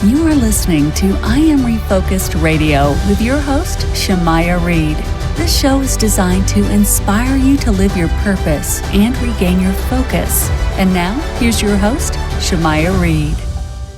You are listening to I Am Refocused Radio with your host, Shamaya Reed. This show is designed to inspire you to live your purpose and regain your focus. And now, here's your host, Shamaya Reed.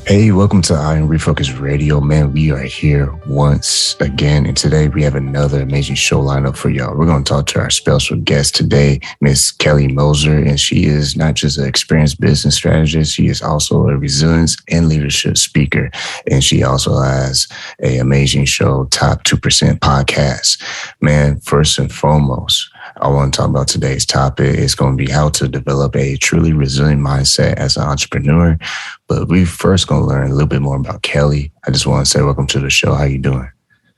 Hey, welcome to I Am Refocused Radio. Man, we are here once again, and today we have another amazing show lineup for y'all. We're going to talk to our special guest today, Miss Kelly Moser, and she is not just an experienced business strategist, she is also a resilience and leadership speaker, and she also has an amazing show, Top 2% Podcast. Man, first and foremost, I want to talk about today's topic. It's going to be how to develop a truly resilient mindset as an entrepreneur. But we first going to learn a little bit more about Kelly. I just want to say welcome to the show. How you doing?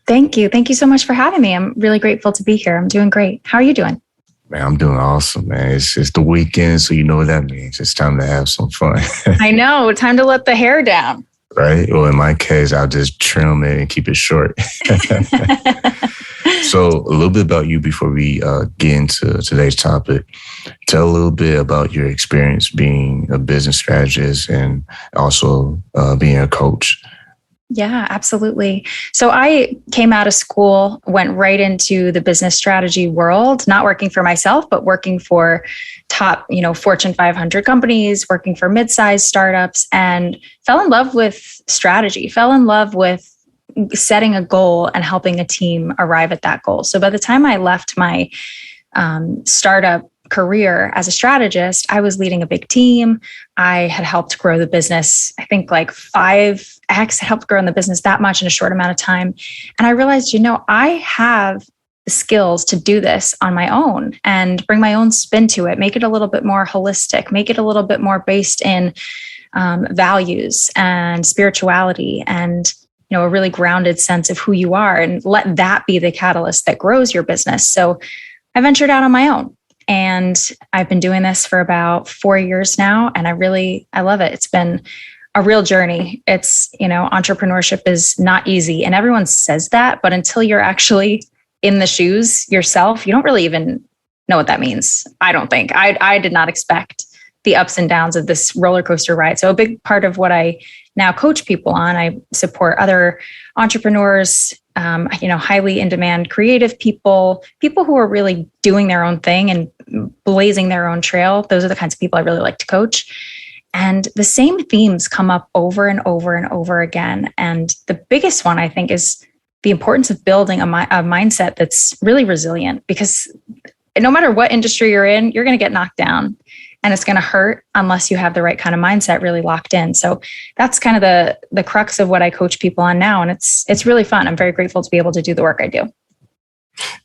Thank you. Thank you so much for having me. I'm really grateful to be here. I'm doing great. How are you doing? Man, I'm doing awesome, man. It's the weekend, so you know what that means. It's time to have some fun. I know. Time to let the hair down. Right? Well, in my case, I'll just trim it and keep it short. So a little bit about you before we get into today's topic. Tell a little bit about your experience being a business strategist and also being a coach. Yeah, absolutely. So I came out of school, went right into the business strategy world, not working for myself, but working for top, Fortune 500 companies, working for mid-sized startups, and fell in love with strategy, fell in love with setting a goal and helping a team arrive at that goal. So by the time I left my startup career as a strategist, I was leading a big team. I had helped grow the business, I think like 5x, helped grow the business that much in a short amount of time. And I realized, I have the skills to do this on my own and bring my own spin to it, make it a little bit more holistic, make it a little bit more based in values and spirituality and a really grounded sense of who you are, and let that be the catalyst that grows your business. So I ventured out on my own, and I've been doing this for about 4 years now. And I love it. It's been a real journey. It's, entrepreneurship is not easy, and everyone says that, but until you're actually in the shoes yourself, you don't really even know what that means. I don't think I did not expect the ups and downs of this roller coaster ride. So a big part of what I now coach people on, I support other entrepreneurs, highly in demand creative people who are really doing their own thing and blazing their own trail. Those are the kinds of people I really like to coach. And the same themes come up over and over and over again. And the biggest one, I think, is the importance of building a mindset that's really resilient, because no matter what industry you're in, you're going to get knocked down. And it's going to hurt unless you have the right kind of mindset really locked in. So that's kind of the crux of what I coach people on now. And it's really fun. I'm very grateful to be able to do the work I do.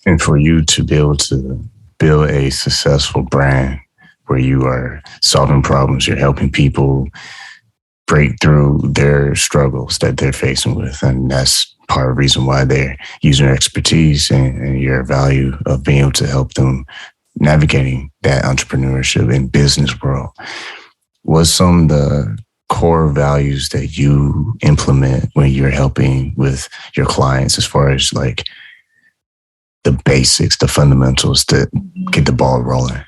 And for you to be able to build a successful brand where you are solving problems, you're helping people break through their struggles that they're facing with. And that's part of the reason why they're using their expertise and your value of being able to help them navigating that entrepreneurship and business world. What's some of the core values that you implement when you're helping with your clients, as far as like the basics, the fundamentals that get the ball rolling?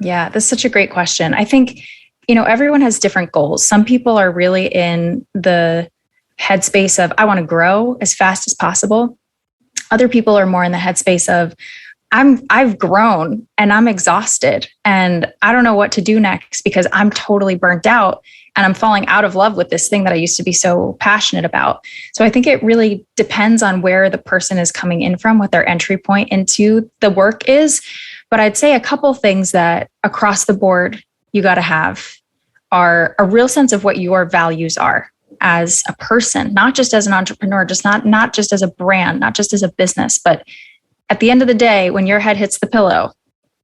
Yeah, that's such a great question. I think, everyone has different goals. Some people are really in the headspace of, I want to grow as fast as possible. Other people are more in the headspace of, I've grown and I'm exhausted and I don't know what to do next because I'm totally burnt out and I'm falling out of love with this thing that I used to be so passionate about. So I think it really depends on where the person is coming in from, what their entry point into the work is. But I'd say a couple things that across the board you got to have are a real sense of what your values are as a person, not just as an entrepreneur, just not just as a brand, not just as a business, but at the end of the day, when your head hits the pillow,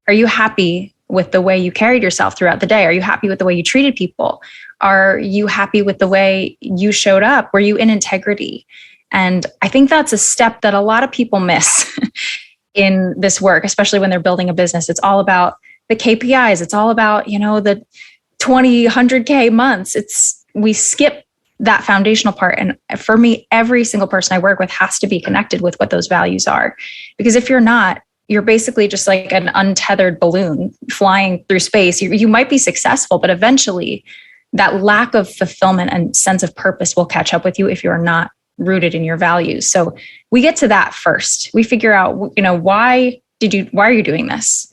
are you happy with the way you carried yourself throughout the day? Are you happy with the way you treated people? Are you happy with the way you showed up? Were you in integrity? And I think that's a step that a lot of people miss in this work, especially when they're building a business. It's all about the KPIs. It's all about, the 20, 100K months. We skip that foundational part. And for me, every single person I work with has to be connected with what those values are. Because if you're not, you're basically just like an untethered balloon flying through space. You might be successful, but eventually that lack of fulfillment and sense of purpose will catch up with you if you're not rooted in your values. So we get to that first. We figure out, why are you doing this?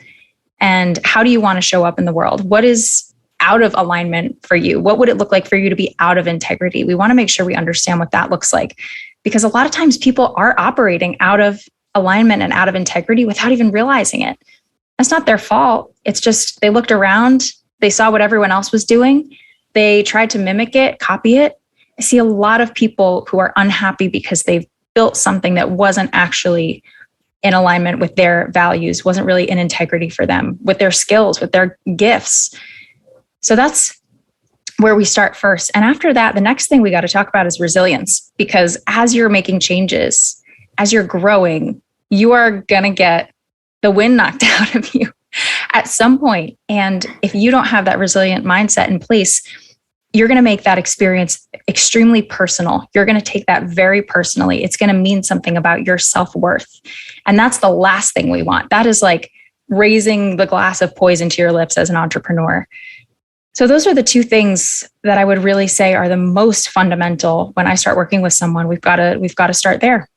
And how do you want to show up in the world? What is out of alignment for you? What would it look like for you to be out of integrity? We want to make sure we understand what that looks like, because a lot of times people are operating out of alignment and out of integrity without even realizing it. That's not their fault. It's just they looked around, they saw what everyone else was doing, they tried to mimic it, copy it. I see a lot of people who are unhappy because they've built something that wasn't actually in alignment with their values, wasn't really in integrity for them, with their skills, with their gifts. So that's where we start first. And after that, the next thing we got to talk about is resilience, because as you're making changes, as you're growing, you are going to get the wind knocked out of you at some point. And if you don't have that resilient mindset in place, you're going to make that experience extremely personal. You're going to take that very personally. It's going to mean something about your self-worth. And that's the last thing we want. That is like raising the glass of poison to your lips as an entrepreneur. So those are the two things that I would really say are the most fundamental when I start working with someone. We've got to start there.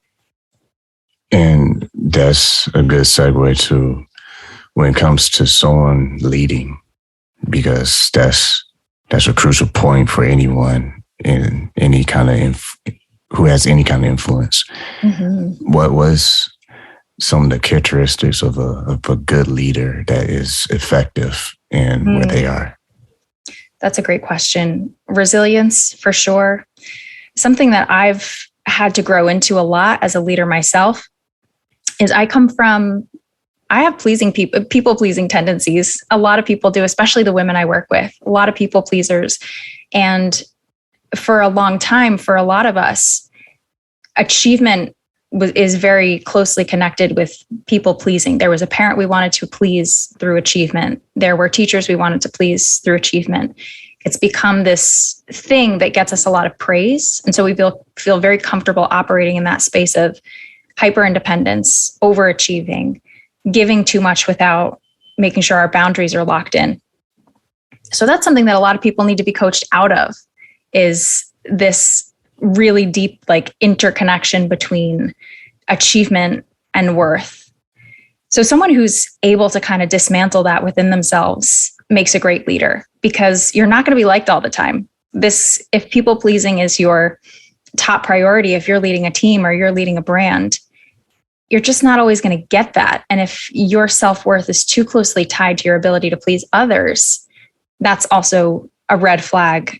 And that's a good segue to when it comes to someone leading, because that's a crucial point for anyone in any kind of who has any kind of influence. Mm-hmm. What was some of the characteristics of a good leader that is effective in where they are? That's a great question. Resilience, for sure. Something that I've had to grow into a lot as a leader myself is I have people pleasing tendencies. A lot of people do, especially the women I work with, a lot of people pleasers. And for a long time, for a lot of us, achievement is very closely connected with people pleasing. There was a parent we wanted to please through achievement. There were teachers we wanted to please through achievement. It's become this thing that gets us a lot of praise. And so we feel very comfortable operating in that space of hyper independence, overachieving, giving too much without making sure our boundaries are locked in. So that's something that a lot of people need to be coached out of, is this really deep interconnection between achievement and worth. So someone who's able to kind of dismantle that within themselves makes a great leader, because you're not going to be liked all the time. If people pleasing is your top priority, if you're leading a team or you're leading a brand, you're just not always going to get that. And if your self-worth is too closely tied to your ability to please others, that's also a red flag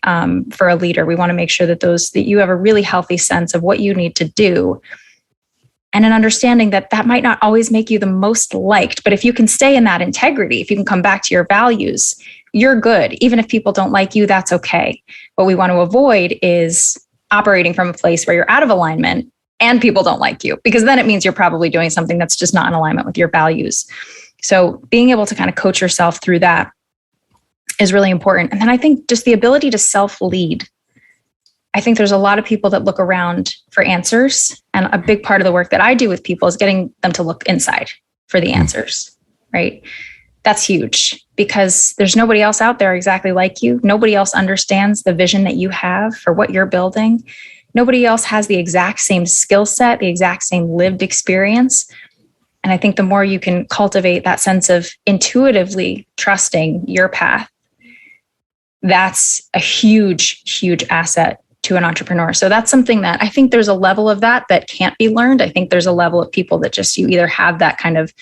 for a leader. We want to make sure that you have a really healthy sense of what you need to do, and an understanding that might not always make you the most liked. But if you can stay in that integrity, if you can come back to your values, you're good. Even if people don't like you, that's okay. What we want to avoid is operating from a place where you're out of alignment and people don't like you, because then it means you're probably doing something that's just not in alignment with your values. So being able to kind of coach yourself through that is really important. And then I think just the ability to self-lead. I think there's a lot of people that look around for answers. And a big part of the work that I do with people is getting them to look inside for the answers, right? That's huge, because there's nobody else out there exactly like you. Nobody else understands the vision that you have for what you're building. Nobody else has the exact same skill set, the exact same lived experience. And I think the more you can cultivate that sense of intuitively trusting your path, that's a huge, huge asset to an entrepreneur. So that's something that I think there's a level of that can't be learned. I think there's a level of people that just, you either have that kind of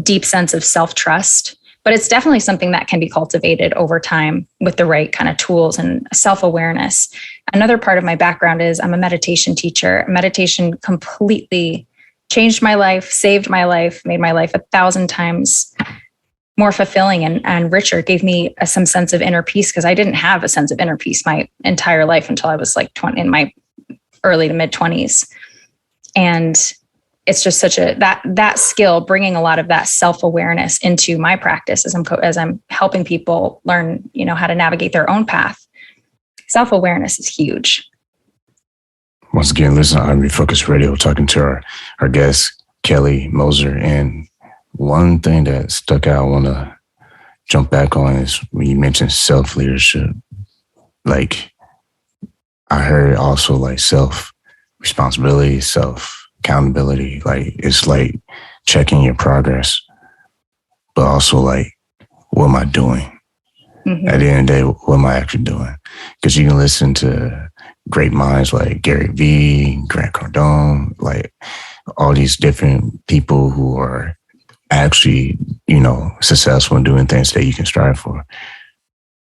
deep sense of self-trust, but it's definitely something that can be cultivated over time with the right kind of tools and self-awareness. Another part of my background is I'm a meditation teacher. Meditation completely changed my life, saved my life, made my life 1,000 times more fulfilling and richer. It gave me some sense of inner peace, because I didn't have a sense of inner peace my entire life until I was in my early to mid 20s. And it's just such that skill, bringing a lot of that self-awareness into my practice as I'm helping people learn, how to navigate their own path. Self-awareness is huge. Once again, listen to Refocus Radio, talking to our guest, Kelly Moser. And one thing that stuck out, I want to jump back on, is when you mentioned self-leadership, like, I heard also like self responsibility, self accountability. Like, it's like checking your progress, but also like, what am I doing? Mm-hmm. At the end of the day, what am I actually doing? Because you can listen to great minds like Gary Vee, Grant Cardone, like all these different people who are actually, successful in doing things that you can strive for.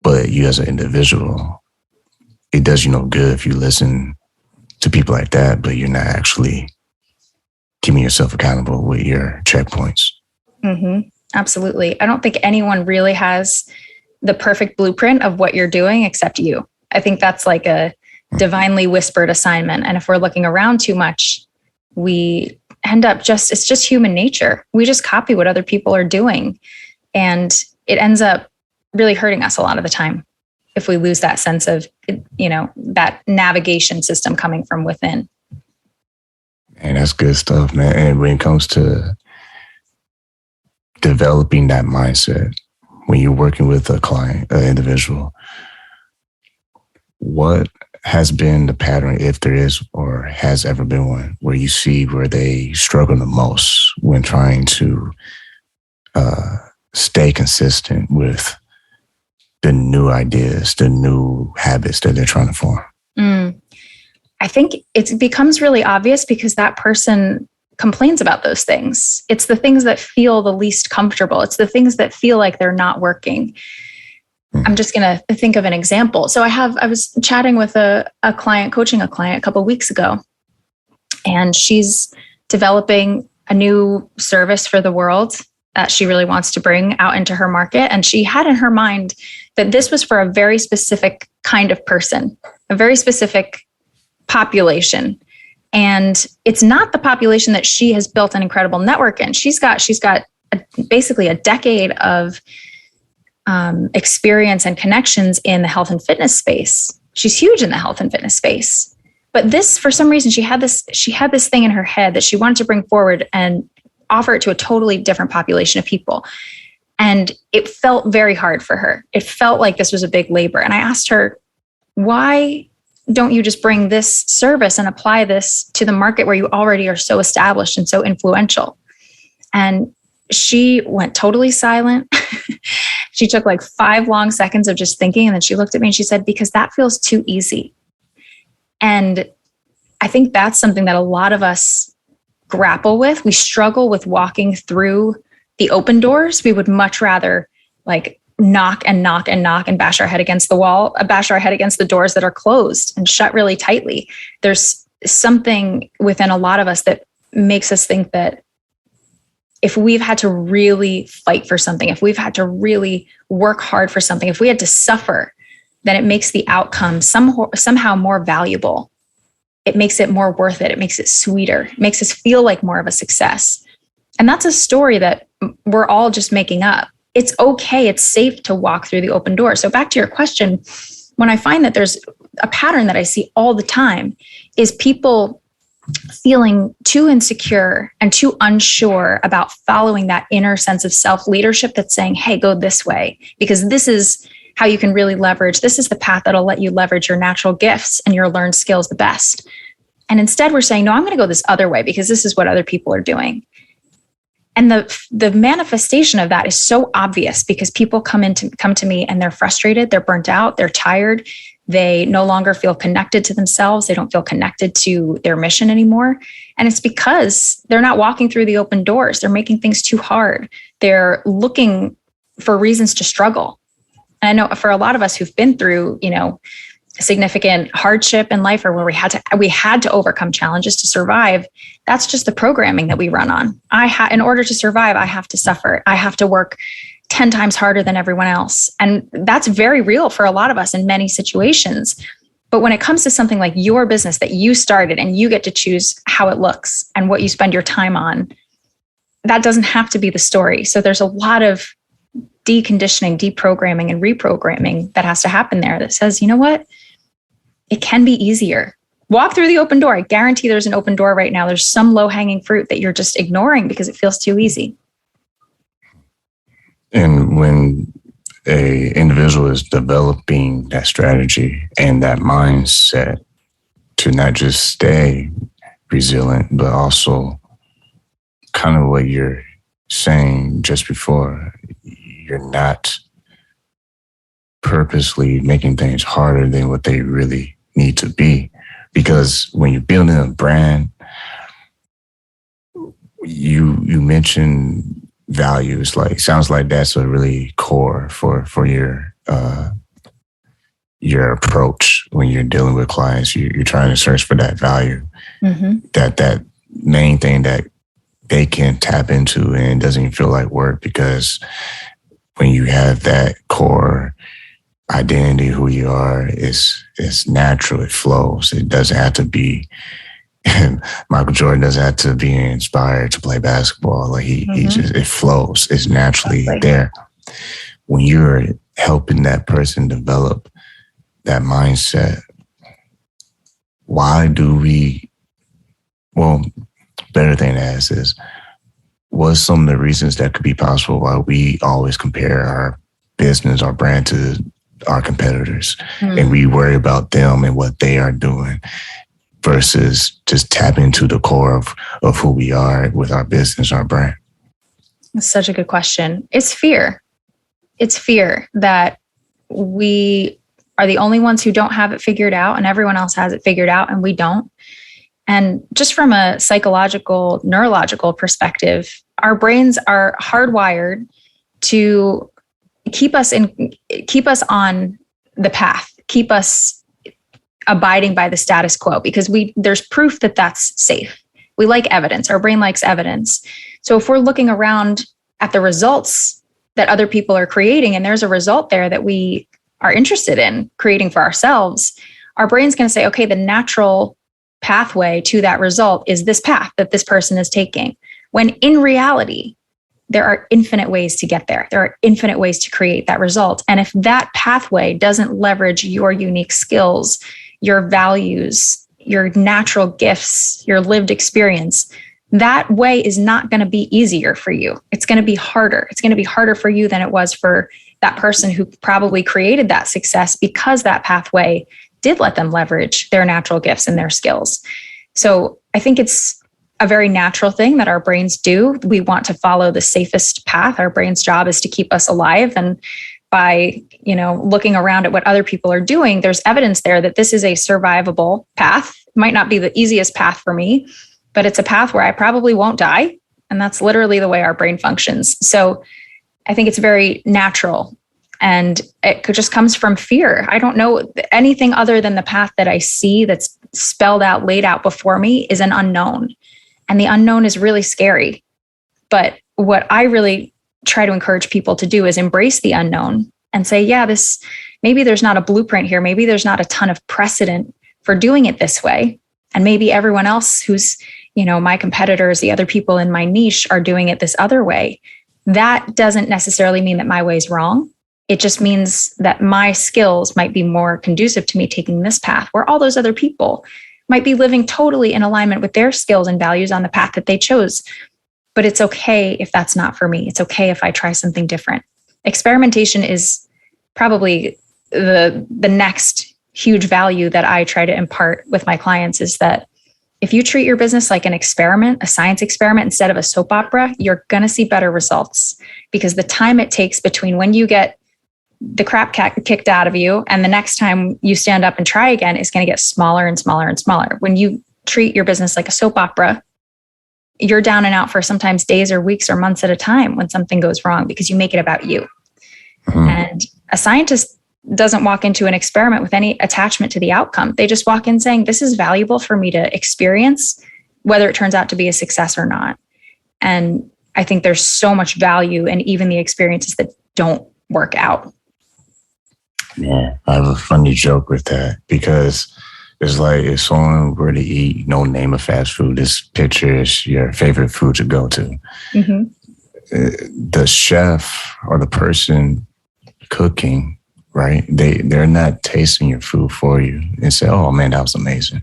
But you as an individual, it does you no good if you listen to people like that, but you're not actually keeping yourself accountable with your checkpoints. Mm-hmm. Absolutely. I don't think anyone really has the perfect blueprint of what you're doing except you. I think that's like a divinely whispered assignment. And if we're looking around too much, we end up it's just human nature. We just copy what other people are doing. And it ends up really hurting us a lot of the time if we lose that sense of, that navigation system coming from within. And that's good stuff, man. And when it comes to developing that mindset, when you're working with a client, an individual, what has been the pattern, if there is or has ever been one, where you see where they struggle the most when trying to stay consistent with the new ideas, the new habits that they're trying to form? I think it becomes really obvious because that person complains about those things. It's the things that feel the least comfortable. It's the things that feel like they're not working. I'm just going to think of an example. So I was chatting with a client, coaching a client a couple of weeks ago, and she's developing a new service for the world that she really wants to bring out into her market. And she had in her mind that this was for a very specific kind of person, a very specific population. And it's not the population that she has built an incredible network in. She's got basically a decade of experience and connections in the health and fitness space. She's huge in the health and fitness space. But this, for some reason, she had this thing in her head that she wanted to bring forward and offer it to a totally different population of people. And it felt very hard for her. It felt like this was a big labor. And I asked her, why don't you just bring this service and apply this to the market where you already are so established and so influential? And she went totally silent. She took like 5 long seconds of just thinking. And then she looked at me and she said, because that feels too easy. And I think that's something that a lot of us grapple with. We struggle with walking through the open doors. We would much rather like knock and knock and knock and bash our head against the wall, bash our head against the doors that are closed and shut really tightly. There's something within a lot of us that makes us think that if we've had to really fight for something, if we've had to really work hard for something, if we had to suffer, then it makes the outcome somehow more valuable. It makes it more worth it. It makes it sweeter. It makes us feel like more of a success. And that's a story that we're all just making up. It's okay. It's safe to walk through the open door. So back to your question, when I find that there's a pattern that I see all the time is people feeling too insecure and too unsure about following that inner sense of self-leadership that's saying, hey, go this way, because this is how you can really leverage. This is the path that'll let you leverage your natural gifts and your learned skills the best. And instead we're saying, no, I'm going to go this other way because this is what other people are doing. And the manifestation of that is so obvious because people come to me and they're frustrated, they're burnt out, they're tired, they no longer feel connected to themselves, they don't feel connected to their mission anymore. And it's because they're not walking through the open doors. They're making things too hard. They're looking for reasons to struggle. And I know for a lot of us who've been through, significant hardship in life, or where we had to overcome challenges to survive, that's just the programming that we run on. In order to survive, I have to suffer. I have to work 10 times harder than everyone else. And that's very real for a lot of us in many situations. But when it comes to something like your business that you started and you get to choose how it looks and what you spend your time on, that doesn't have to be the story. So there's a lot of deconditioning, deprogramming, and reprogramming that has to happen there that says, you know what? It can be easier. Walk through the open door. I guarantee there's an open door right now. There's some low-hanging fruit that you're just ignoring because it feels too easy. And when a individual is developing that strategy and that mindset to not just stay resilient, but also kind of what you're saying just before, you're not purposely making things harder than what they really need to be. Because when you're building a brand, you mentioned values. Like, sounds like that's a really core for your approach when you're dealing with clients. You're trying to search for that value, that main thing that they can tap into, and it doesn't even feel like work, because when you have that core identity, who you are, it's natural, it flows. It doesn't have to be Michael Jordan doesn't have to be inspired to play basketball. Like he just, it flows. It's naturally there. When you're helping that person develop that mindset, why do we, well, better thing to ask is, what's some of the reasons that could be possible why we always compare our business, our brand to our competitors, and we worry about them and what they are doing versus just tap into the core of who we are with our business, our brand? That's such a good question. It's fear. It's fear that we are the only ones who don't have it figured out and everyone else has it figured out and we don't. And just from a psychological, neurological perspective, our brains are hardwired to keep us on the path, keep us abiding by the status quo, because there's proof that that's safe. We like evidence. Our brain likes evidence. So if we're looking around at the results that other people are creating, and there's a result there that we are interested in creating for ourselves, our brain's going to say, okay, the natural pathway to that result is this path that this person is taking. When in reality, there are infinite ways to get there. There are infinite ways to create that result. And if that pathway doesn't leverage your unique skills, your values, your natural gifts, your lived experience, that way is not going to be easier for you. It's going to be harder. It's going to be harder for you than it was for that person who probably created that success, because that pathway did let them leverage their natural gifts and their skills. So I think it's a very natural thing that our brains do. We want to follow the safest path. Our brain's job is to keep us alive. And by, looking around at what other people are doing, there's evidence there that this is a survivable path. It might not be the easiest path for me, but it's a path where I probably won't die. And that's literally the way our brain functions. So I think it's very natural. And it just comes from fear. I don't know anything other than the path that I see that's spelled out, laid out before me is an unknown. And the unknown is really scary. But what I really try to encourage people to do is embrace the unknown and say, yeah, maybe there's not a blueprint here. Maybe there's not a ton of precedent for doing it this way. And maybe everyone else who's, my competitors, the other people in my niche are doing it this other way. That doesn't necessarily mean that my way is wrong. It just means that my skills might be more conducive to me taking this path, where all those other people might be living totally in alignment with their skills and values on the path that they chose. But it's okay if that's not for me. It's okay if I try something different. Experimentation is probably the next huge value that I try to impart with my clients, is that if you treat your business like an experiment, a science experiment, instead of a soap opera, you're going to see better results, because the time it takes between when you get the crap kicked out of you and the next time you stand up and try again is going to get smaller and smaller and smaller. When you treat your business like a soap opera, you're down and out for sometimes days or weeks or months at a time when something goes wrong, because you make it about you. And a scientist doesn't walk into an experiment with any attachment to the outcome. They just walk in saying, this is valuable for me to experience, whether it turns out to be a success or not. And I think there's so much value in even the experiences that don't work out. Yeah, I have a funny joke with that, because it's like if someone were to eat, name a fast food, this picture is your favorite food to go to. The chef or the person cooking, right? They're not tasting your food for you and say, oh man, that was amazing.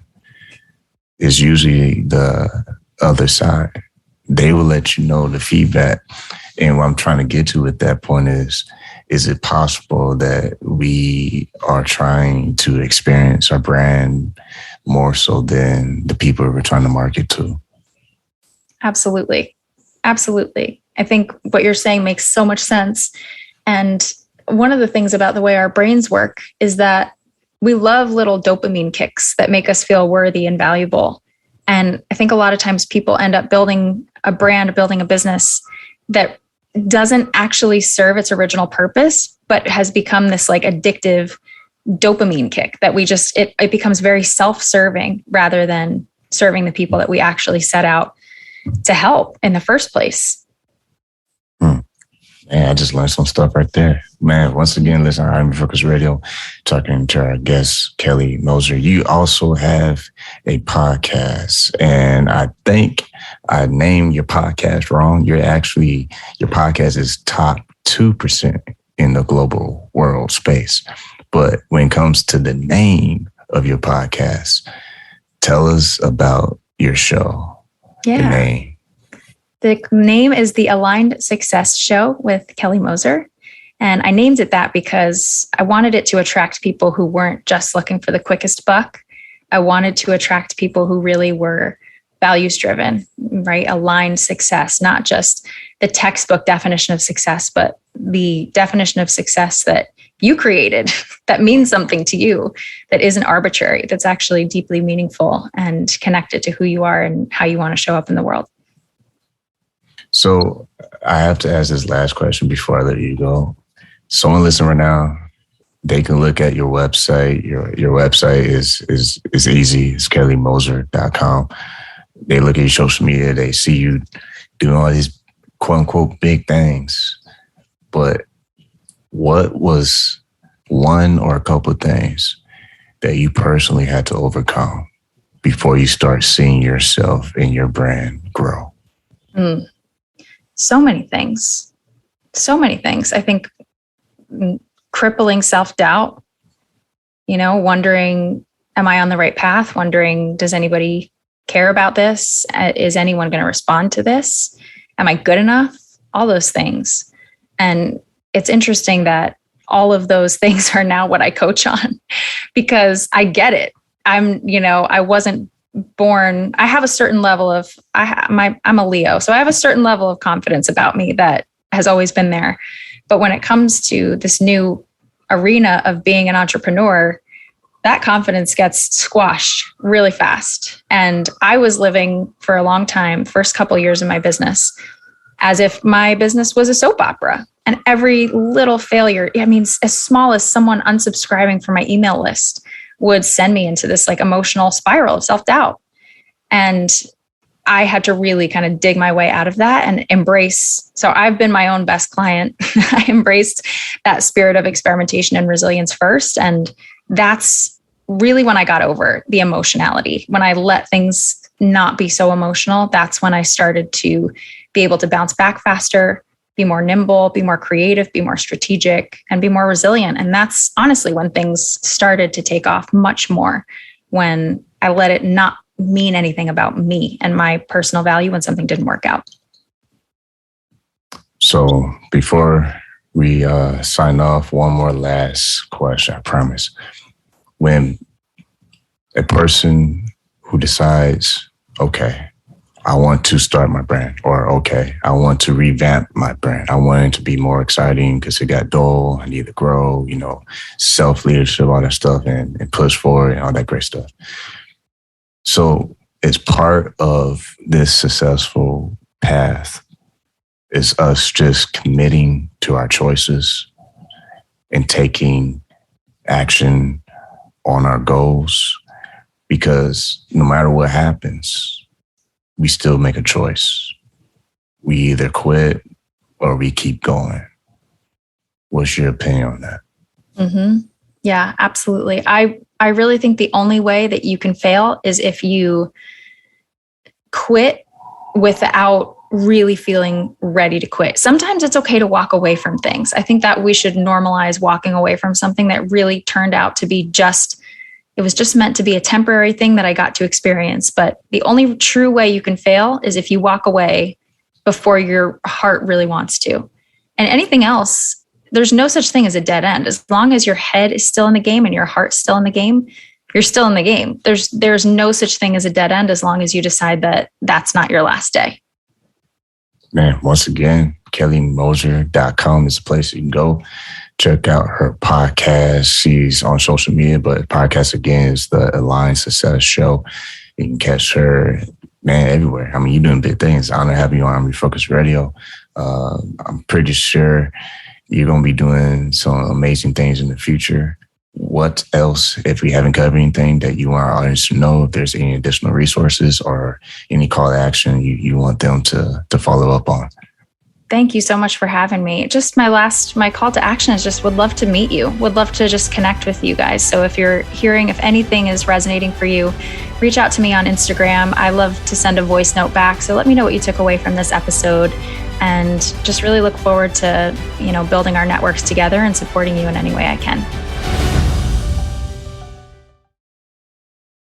It's usually the other side. They will let you know the feedback. And what I'm trying to get to at that point is, is it possible that we are trying to experience our brand more so than the people we're trying to market to? Absolutely. Absolutely. I think what you're saying makes so much sense. And one of the things about the way our brains work is that we love little dopamine kicks that make us feel worthy and valuable. And I think a lot of times people end up building a brand, building a business that doesn't actually serve its original purpose, but has become this like addictive dopamine kick that we just, it becomes very self-serving rather than serving the people that we actually set out to help in the first place. Man, I just learned some stuff right there. Man, once again, listen, I'm Focus Radio, talking to our guest, Kelly Moser. You also have a podcast, and I think I named your podcast wrong. Your podcast is top 2% in the global world space. But when it comes to the name of your podcast, tell us about your show, the name. The name is the Aligned Success Show with Kelly Moser. And I named it that because I wanted it to attract people who weren't just looking for the quickest buck. I wanted to attract people who really were values driven, right? Aligned success, not just the textbook definition of success, but the definition of success that you created, that means something to you, that isn't arbitrary, that's actually deeply meaningful and connected to who you are and how you want to show up in the world. So I have to ask this last question before I let you go. Someone listening right now, they can look at your website. Your website is easy. It's kellymoser.com. They look at your social media. They see you doing all these quote unquote big things. But what was one or a couple of things that you personally had to overcome before you start seeing yourself and your brand grow? So many things. I think crippling self-doubt, wondering, am I on the right path? Wondering, does anybody care about this? Is anyone going to respond to this? Am I good enough? All those things. And it's interesting that all of those things are now what I coach on because I get it. I wasn't born, I have a certain level of, I'm a Leo, so I have a certain level of confidence about me that has always been there. But when it comes to this new arena of being an entrepreneur, that confidence gets squashed really fast. And I was living for a long time, first couple of years of my business, as if my business was a soap opera. And every little failure, as small as someone unsubscribing from my email list would send me into this like emotional spiral of self-doubt. And I had to really kind of dig my way out of that and embrace. So I've been my own best client. I embraced that spirit of experimentation and resilience first. And that's really when I got over the emotionality. When I let things not be so emotional, that's when I started to be able to bounce back faster, be more nimble, be more creative, be more strategic, and be more resilient. And that's honestly when things started to take off much more, when I let it not mean anything about me and my personal value when something didn't work out. So before we sign off, one more last question, I promise. When a person who decides, okay, I want to start my brand, or okay, I want to revamp my brand. I want it to be more exciting because it got dull. I need to grow, self-leadership, all that stuff, and push forward and all that great stuff. So as part of this successful path is us just committing to our choices and taking action on our goals, because no matter what happens, we still make a choice. We either quit or we keep going. What's your opinion on that? Mm-hmm. Yeah, absolutely. I really think the only way that you can fail is if you quit without really feeling ready to quit. Sometimes it's okay to walk away from things. I think that we should normalize walking away from something that really turned out to be it was just meant to be a temporary thing that I got to experience. But the only true way you can fail is if you walk away before your heart really wants to. And anything else, there's no such thing as a dead end. As long as your head is still in the game and your heart's still in the game, you're still in the game. There's no such thing as a dead end as long as you decide that that's not your last day. Man, once again, kellymoser.com is the place you can go. Check out her podcast. She's on social media, but podcast again is the Align Success Show. You can catch her, man, everywhere. I mean, you're doing big things. Honor to have you on Refocus Radio. I'm pretty sure you're going to be doing some amazing things in the future. What else, if we haven't covered anything that you want our audience to know, if there's any additional resources or any call to action you want them to follow up on? Thank you so much for having me. Just my call to action is just would love to meet you, would love to just connect with you guys. So if anything is resonating for you, reach out to me on Instagram. I love to send a voice note back. So let me know what you took away from this episode, and just really look forward to, building our networks together and supporting you in any way I can.